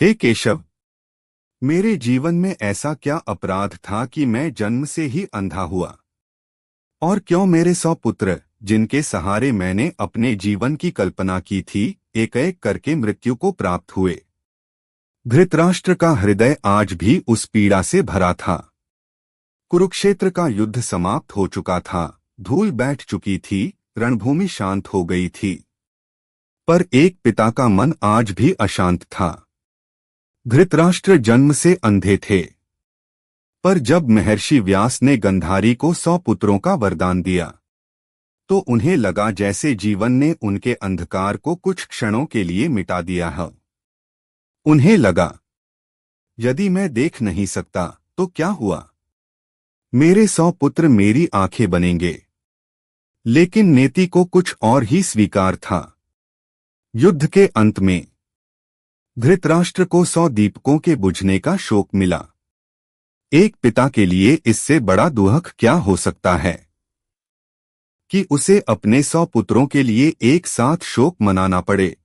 हे केशव, मेरे जीवन में ऐसा क्या अपराध था कि मैं जन्म से ही अंधा हुआ? और क्यों मेरे 100 पुत्र, जिनके सहारे मैंने अपने जीवन की कल्पना की थी, एक एक करके मृत्यु को प्राप्त हुए? धृतराष्ट्र का हृदय आज भी उस पीड़ा से भरा था। कुरुक्षेत्र का युद्ध समाप्त हो चुका था, धूल बैठ चुकी थी, रणभूमि शांत हो गई थी। पर एक पिता का मन आज भी अशांत था। धृतराष्ट्र जन्म से अंधे थे, पर जब महर्षि व्यास ने गंधारी को 100 पुत्रों का वरदान दिया, तो उन्हें लगा जैसे जीवन ने उनके अंधकार को कुछ क्षणों के लिए मिटा दिया है। उन्हें लगा, यदि मैं देख नहीं सकता तो क्या हुआ? मेरे 100 पुत्र मेरी आंखें बनेंगे। लेकिन नेति को कुछ और ही स्वीकार था। युद्ध के अंत में धृतराष्ट्र को 100 दीपकों के बुझने का शोक मिला। एक पिता के लिए इससे बड़ा दुख क्या हो सकता है कि उसे अपने 100 पुत्रों के लिए एक साथ शोक मनाना पड़े।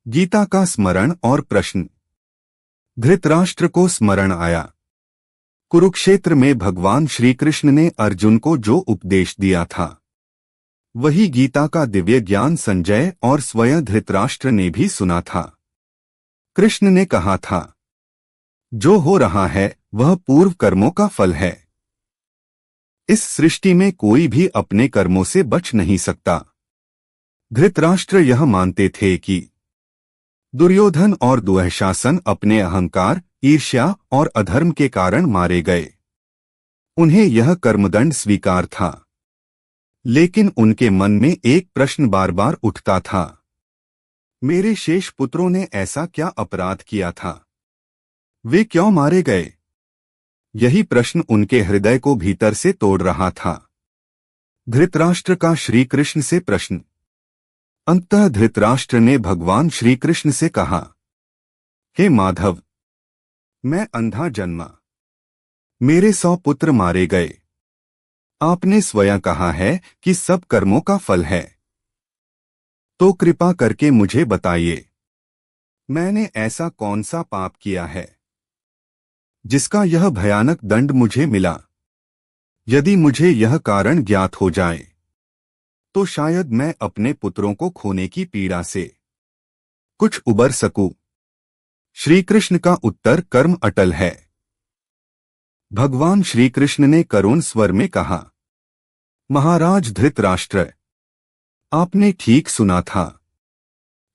गीता का स्मरण और प्रश्न। धृतराष्ट्र को स्मरण आया, कुरुक्षेत्र में भगवान श्री कृष्ण ने अर्जुन को जो उपदेश दिया था, वही गीता का दिव्य ज्ञान संजय और स्वयं धृतराष्ट्र ने भी सुना था। कृष्ण ने कहा था, जो हो रहा है वह पूर्व कर्मों का फल है। इस सृष्टि में कोई भी अपने कर्मों से बच नहीं सकता। धृतराष्ट्र यह मानते थे कि दुर्योधन और दुःशासन अपने अहंकार, ईर्ष्या और अधर्म के कारण मारे गए। उन्हें यह कर्मदंड स्वीकार था, लेकिन उनके मन में एक प्रश्न बार बार उठता था, मेरे शेष पुत्रों ने ऐसा क्या अपराध किया था? वे क्यों मारे गए? यही प्रश्न उनके हृदय को भीतर से तोड़ रहा था। धृतराष्ट्र का श्री कृष्ण से प्रश्न। अंततः धृतराष्ट्र ने भगवान श्री कृष्ण से कहा, हे माधव, मैं अंधा जन्मा, मेरे 100 पुत्र मारे गए। आपने स्वयं कहा है कि सब कर्मों का फल है, तो कृपा करके मुझे बताइए, मैंने ऐसा कौन सा पाप किया है जिसका यह भयानक दंड मुझे मिला? यदि मुझे यह कारण ज्ञात हो जाए, तो शायद मैं अपने पुत्रों को खोने की पीड़ा से कुछ उबर सकूं। श्री कृष्ण का उत्तर, कर्म अटल है। भगवान श्री कृष्ण ने करुण स्वर में कहा, महाराज धृतराष्ट्र, आपने ठीक सुना था।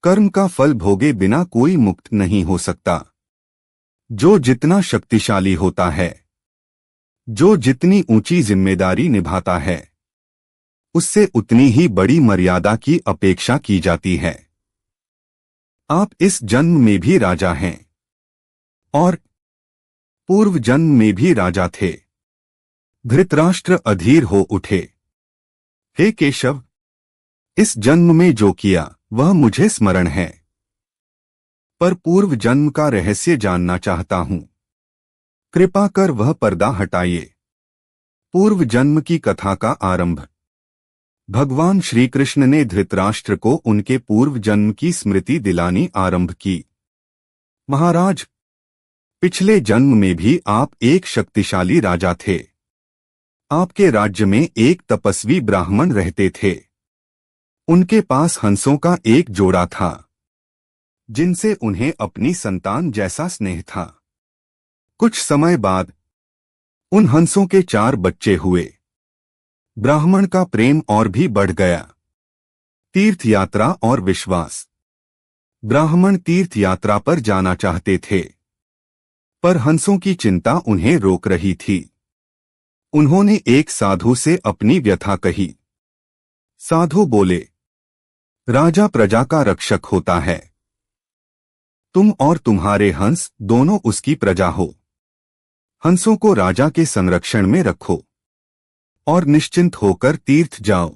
कर्म का फल भोगे बिना कोई मुक्त नहीं हो सकता। जो जितना शक्तिशाली होता है, जो जितनी ऊंची जिम्मेदारी निभाता है, उससे उतनी ही बड़ी मर्यादा की अपेक्षा की जाती है। आप इस जन्म में भी राजा हैं और पूर्व जन्म में भी राजा थे। धृतराष्ट्र अधीर हो उठे। हे केशव, इस जन्म में जो किया वह मुझे स्मरण है, पर पूर्व जन्म का रहस्य जानना चाहता हूं। कृपा कर वह पर्दा हटाइए। पूर्व जन्म की कथा का आरंभ। भगवान श्री कृष्ण ने धृतराष्ट्र को उनके पूर्व जन्म की स्मृति दिलानी आरंभ की। महाराज, पिछले जन्म में भी आप एक शक्तिशाली राजा थे। आपके राज्य में एक तपस्वी ब्राह्मण रहते थे। उनके पास हंसों का एक जोड़ा था, जिनसे उन्हें अपनी संतान जैसा स्नेह था। कुछ समय बाद उन हंसों के 4 बच्चे हुए। ब्राह्मण का प्रेम और भी बढ़ गया। तीर्थ यात्रा और विश्वास। ब्राह्मण तीर्थ यात्रा पर जाना चाहते थे, पर हंसों की चिंता उन्हें रोक रही थी। उन्होंने एक साधु से अपनी व्यथा कही। साधु बोले, राजा प्रजा का रक्षक होता है। तुम और तुम्हारे हंस दोनों उसकी प्रजा हो। हंसों को राजा के संरक्षण में रखो और निश्चिंत होकर तीर्थ जाओ।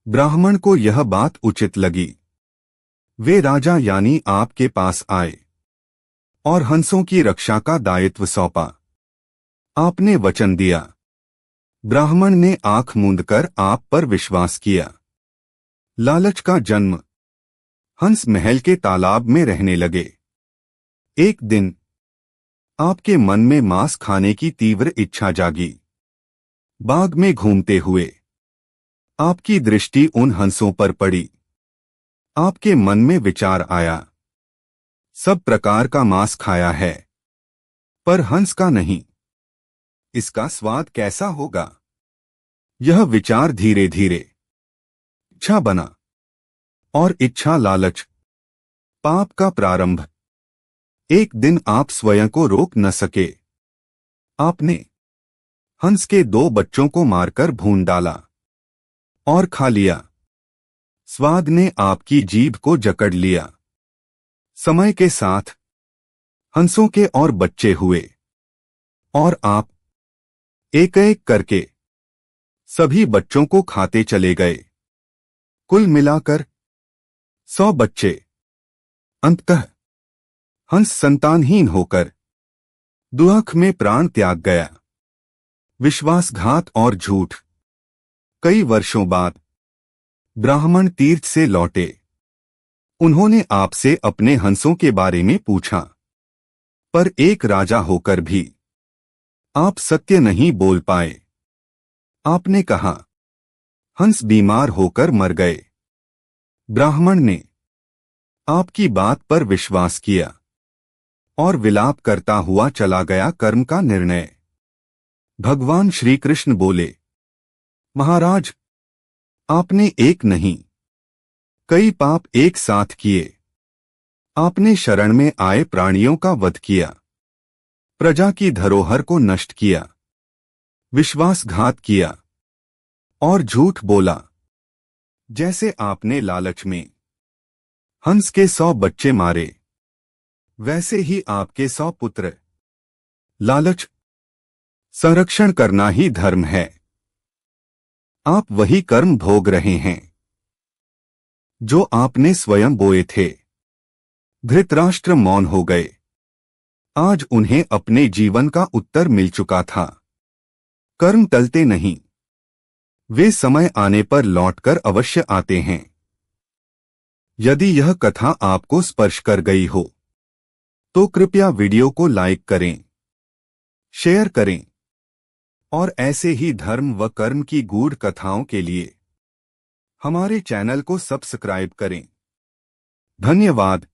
ब्राह्मण को यह बात उचित लगी। वे राजा यानी आपके पास आए और हंसों की रक्षा का दायित्व सौंपा। आपने वचन दिया। ब्राह्मण ने आंख मूंदकर आप पर विश्वास किया। लालच का जन्म। हंस महल के तालाब में रहने लगे। एक दिन आपके मन में मांस खाने की तीव्र इच्छा जागी। बाग में घूमते हुए आपकी दृष्टि उन हंसों पर पड़ी। आपके मन में विचार आया, सब प्रकार का मांस खाया है, पर हंस का नहीं। इसका स्वाद कैसा होगा? यह विचार धीरे धीरे इच्छा बना, और इच्छा लालच, पाप का प्रारंभ। एक दिन आप स्वयं को रोक न सके। आपने हंस के 2 बच्चों को मारकर भून डाला और खा लिया। स्वाद ने आपकी जीभ को जकड़ लिया। समय के साथ हंसों के और बच्चे हुए, और आप एक एक करके सभी बच्चों को खाते चले गए। कुल मिलाकर 100 बच्चे। अंततः हंस संतानहीन होकर दुख में प्राण त्याग गया। विश्वासघात और झूठ। कई वर्षों बाद ब्राह्मण तीर्थ से लौटे। उन्होंने आपसे अपने हंसों के बारे में पूछा, पर एक राजा होकर भी आप सत्य नहीं बोल पाए। आपने कहा, हंस बीमार होकर मर गए। ब्राह्मण ने आपकी बात पर विश्वास किया और विलाप करता हुआ चला गया। कर्म का निर्णय। भगवान श्री कृष्ण बोले, महाराज, आपने एक नहीं कई पाप एक साथ किए। आपने शरण में आए प्राणियों का वध किया, प्रजा की धरोहर को नष्ट किया, विश्वासघात किया और झूठ बोला। जैसे आपने लालच में हंस के 100 बच्चे मारे, वैसे ही आपके 100 पुत्र। लालच संरक्षण करना ही धर्म है। आप वही कर्म भोग रहे हैं जो आपने स्वयं बोए थे। धृतराष्ट्र मौन हो गए। आज उन्हें अपने जीवन का उत्तर मिल चुका था। कर्म टलते नहीं, वे समय आने पर लौटकर अवश्य आते हैं। यदि यह कथा आपको स्पर्श कर गई हो तो कृपया वीडियो को लाइक करें, शेयर करें और ऐसे ही धर्म व कर्म की गूढ़ कथाओं के लिए हमारे चैनल को सब्सक्राइब करें। धन्यवाद।